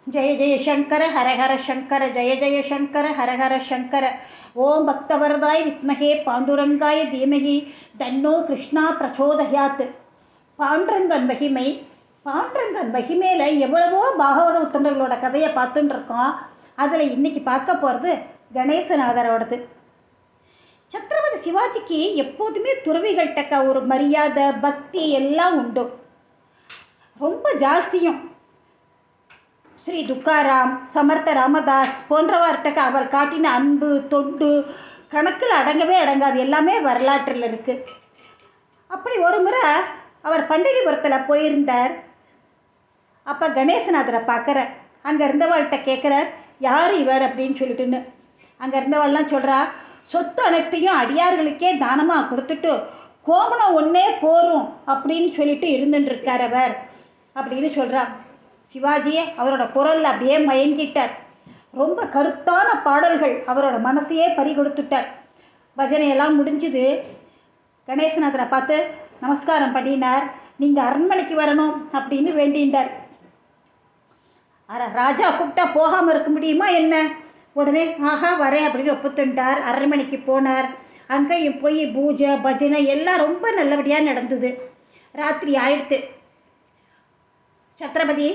जय जय शंकर हर हर शंकर जय जय शंकर हर हर शंकर ओम भक्तवरदाय विद्महे पांडुरंगाय धीमहि तन्नो கிருஷ்ணா பிரச்சோதயாத். பாண்டுரங்கன் மகிமை. பாண்டுரங்கன் மகிமையில் எவ்வளவோ பாகவத உத்தமர்களோட கதையை பார்த்துட்டு இருக்கோம். அதில் இன்னைக்கு பார்க்க போகிறது கணேசநாதரோடது. சத்ரபதி சிவாஜிக்கு எப்போதுமே துறவிகள்கிட்ட ஒரு மரியாதை பக்தி எல்லாம் உண்டு, ரொம்ப ஜாஸ்தியும். ஸ்ரீ துக்காராம், சமர்த்த ராமதாஸ் போன்றவர்கிட்ட அவர் காட்டின அன்பு தொண்டு கணக்கில் அடங்கவே அடங்காது, எல்லாமே வரலாற்றில் இருக்குது. அப்படி ஒரு முறை அவர் பண்டிகைபுரத்தில் போயிருந்தார். அப்போ கணேசநாதரை பார்க்குறார். அங்கே இருந்தவாள்கிட்ட கேட்குறார், யார் இவர் அப்படின்னு சொல்லிட்டுன்னு. அங்கே இருந்தவாள்லாம் சொல்கிறா, சொத்து அனைத்தையும் அடியார்களுக்கே தானமாக கொடுத்துட்டு கோமணம் ஒன்றே போரும் அப்படின்னு சொல்லிட்டு இருந்துட்டுருக்கார் அவர் அப்படின்னு சொல்கிறா. சிவாஜியே அவரோட குரலில் அப்படியே மயங்கிட்டார். ரொம்ப கருத்தான பாடல்கள் அவரோட மனசையே பறி கொடுத்துட்டார். பஜனையெல்லாம் முடிஞ்சுது. கணேசநாதரை பார்த்து நமஸ்காரம் பண்ணினார். நீங்கள் அரண்மனைக்கு வரணும் அப்படின்னு வேண்டினார். ராஜா கூப்பிட்டா போகாமல் இருக்க முடியுமா என்ன? உடனே ஆஹா வரேன் அப்படின்னு ஒப்புத்துட்டார். அரண்மனைக்கு போனார். அங்கேயும் போய் பூஜை பஜனை எல்லாம் ரொம்ப நல்லபடியாக நடந்தது. ராத்திரி ஆயிடுத்து. சத்ரபதி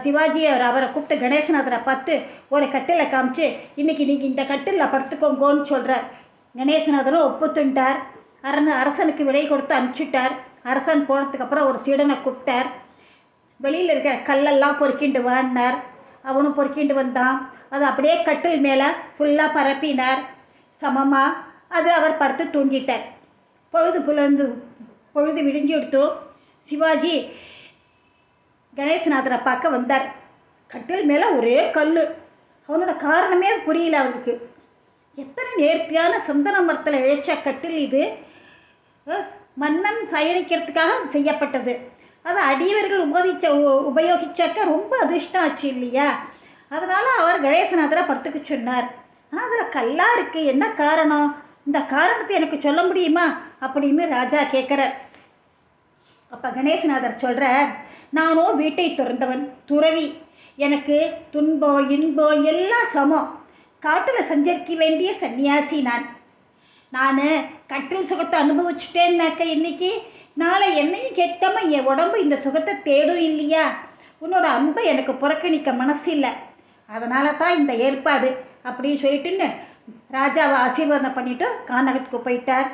சிவாஜி அவரை கூப்பிட்டு கணேசநாதரை பார்த்து ஒரு கட்டிலை காமிச்சு, இன்னைக்கு நீங்கள் இந்த கட்டிலில் படுத்துக்கோங்கன்னு சொல்கிறார். கணேசநாதரும் ஒப்புத்துட்டார். அரசனுக்கு விடை கொடுத்து அனுப்பிச்சுட்டார். அரசன் போனதுக்கப்புறம் ஒரு சீடனை கூப்பிட்டார். வெளியில் இருக்கிற கல்லெல்லாம் பொறுக்கிண்டு வான்னார். அவனும் பொறுக்கிண்டு வந்தான். அது அப்படியே கட்டில் மேலே ஃபுல்லாக பரப்பினார் சமமாக. அது அவர் படுத்து தூங்கிட்டார். பொழுது விடிஞ்சு எடுத்து சிவாஜி கணேசநாதரை பார்க்க வந்தார். கட்டில் மேலே ஒரே கல். அவனோட காரணமே புரியல அவருக்கு. எத்தனை நேர்த்தியான சந்தன மரத்தில் இழைச்ச கட்டில் இது! மன்னன் சயனிக்கிறதுக்காக செய்யப்பட்டது. அதை அடியவர்கள் உபயோகிச்சாக்க ரொம்ப அதிர்ஷ்டம் ஆச்சு இல்லையா? அதனால் அவர் கணேசநாதரை படுத்துக்க சொன்னார். ஆனால் அதில் கல்லாக இருக்குது, என்ன காரணம்? இந்த காரணத்தை எனக்கு சொல்ல முடியுமா அப்படின்னு ராஜா கேட்குறார். அப்போ கணேசநாதர் சொல்கிறார், நானும் வீட்டை துறந்தவன், துறவி. எனக்கு துன்பம் இன்பம் எல்லாம் சமம். காட்டில் சஞ்சரிக்க வேண்டிய சன்னியாசி நான் கட்டில் சுகத்தை அனுபவிச்சுட்டேன்னாக்க இன்னைக்கு நாளை என்னையும் கேட்காம என் உடம்பு இந்த சுகத்தை தேடும் இல்லையா? உன்னோட அன்பை எனக்கு புறக்கணிக்க மனசு இல்லை. அதனால தான் இந்த ஏற்பாடு அப்படின்னு சொல்லிட்டுன்னு ராஜாவை ஆசீர்வாதம் பண்ணிட்டு கானகத்துக்கு போயிட்டார்.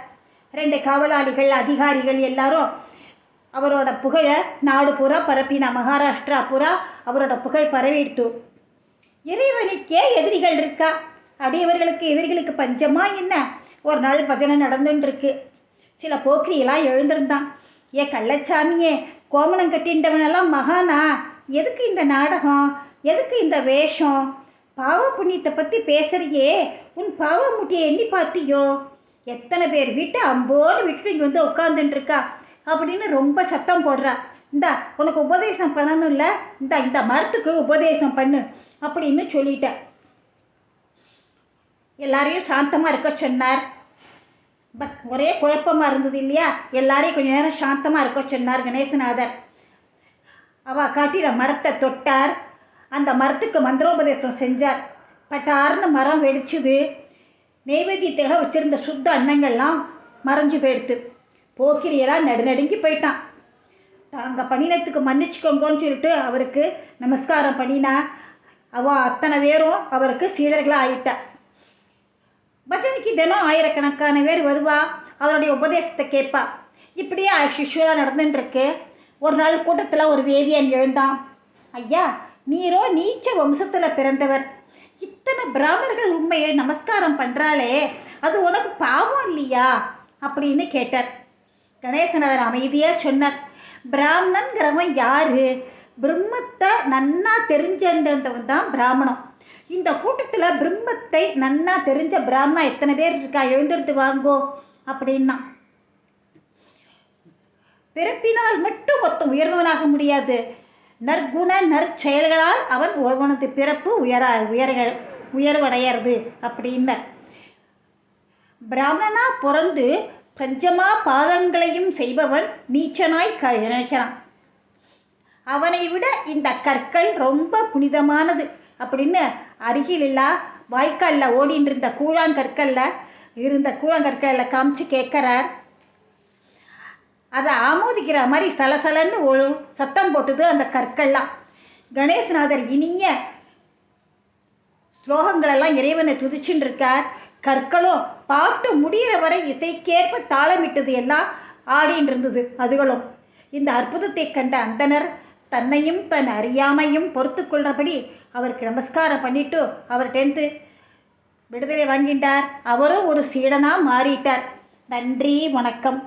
2 காவலாளிகள் அதிகாரிகள் எல்லாரும் அவரோட புகழை நாடு பூரா பரப்பினா. மகாராஷ்டிரா பூரா அவரோட புகழ் பரவிடுத்து. இறைவனுக்கே எதிரிகள் இருக்கா? அடியவர்களுக்கு எதிரிகளுக்கு பஞ்சமா என்ன? ஒரு நாள் பஜனை நடந்துருக்கு. சில போக்கிரியெல்லாம் எழுந்திருந்தான். கள்ளச்சாமியே, கோமணம் கட்டின்றவனெல்லாம் மகானா? எதுக்கு இந்த நாடகம்? எதுக்கு இந்த வேஷம்? பாவ புண்ணியத்தை பற்றி பேசுறியே, உன் பாவ முட்டியை எண்ணி பார்த்தியோ? எத்தனை பேர் வீட்டை அம்போடு விட்டு இங்கே வந்து உட்காந்துட்டுருக்கா அப்படின்னு ரொம்ப சத்தம் போடுறா. இந்தா உனக்கு உபதேசம் பண்ணணும் இல்லை, இந்த மரத்துக்கு உபதேசம் பண்ணு அப்படின்னு சொல்லிட்டேன். எல்லாரையும் சாந்தமாக இருக்க சொன்னார். ஒரே குழப்பமாக இருந்தது இல்லையா? எல்லாரையும் கொஞ்சம் நேரம் சாந்தமாக இருக்க சொன்னார் கணேசநாதர். அவள் காட்டின மரத்தை தொட்டார். அந்த மரத்துக்கு மந்திரோபதேசம் செஞ்சார். பட்டார்னு மரம் வெடிச்சுது. நெய்வேத்தியத்துக்காக வச்சுருந்த சுத்த அன்னங்கள்லாம் மறைஞ்சு போயிடுத்து. போக்கிரியெல்லாம் நடுநடுங்கி போயிட்டான். தாங்க பண்ணினத்துக்கு மன்னிச்சுக்கோங்கன்னு சொல்லிட்டு அவருக்கு நமஸ்காரம் பண்ணினா. அவள் அத்தனை பேரும் அவருக்கு சீடர்களாக ஆயிட்டா. பஜனைக்கு தினம் ஆயிரக்கணக்கான பேர் வருவா, அவருடைய உபதேசத்தை கேட்பா. இப்படியே யூஸ்வலாக நடந்துட்டுருக்கு. ஒரு நாள் கூட்டத்தில் ஒரு வேதியன் எழுந்தான். ஐயா, நீரோ நீச்ச வம்சத்தில் பிறந்தவர். இத்தனை பிராமணர்கள் உண்மையை நமஸ்காரம் பண்ணுறாளே, அது உனக்கு பாவம் இல்லையா அப்படின்னு கேட்டார். கணேசநாதர் அமைதியாக சொன்னார், பிராமணன்கிறவன் யாரு? பிரம்மத்தை நன்னா தெரிஞ்சவன் தான் பிராமணம். இந்த கூட்டத்தில் பிரம்மத்தை நன்னா தெரிஞ்ச பிராமணா எத்தனை பேர் இருக்கா? எழுந்திருந்து வாங்கோ அப்படின்னா. பிறப்பினால் மட்டும் மொத்தம் உயர்ந்தவனாக முடியாது. நற்குண நற்செயல்களால் அவன் ஒருவனது பிறப்பு உயர்வடைகிறது அப்படின்னார். பிராமணனா பிறந்து பஞ்சமா பாதங்களையும் செய்பவன் நீச்சனாய் நினைக்கிறான். அவனை விட இந்த கற்கள் ரொம்ப புனிதமானது அப்படின்னு அருகில் இல்லா வாய்க்காலில் ஓடின்னு இருந்த கூழாங்கற்களில் காமிச்சு கேட்குறார். அதை ஆமோதிக்கிற மாதிரி சலசலன்னு ஒரு சத்தம் போட்டுது அந்த கற்கள்லாம். கணேசநாதர் இனிய ஸ்லோகங்களெல்லாம் இறைவனை துதிச்சுன்னு இருக்கார். கற்களும் பாட்டு முடிகிற வரை இசைக்கேற்ப தாளமிட்டது, எல்லாம் ஆடின்னு இருந்தது அதுகளும். இந்த அற்புதத்தை கண்ட அந்தனர் தன்னையும் தன் அறியாமையும் பொறுத்து கொள்றபடி அவருக்கு நமஸ்காரம் பண்ணிட்டு அவர்கிட்டேருந்து விடுதலை வாங்கிட்டார். அவரும் ஒரு சீடனா மாறிட்டார். நன்றி, வணக்கம்.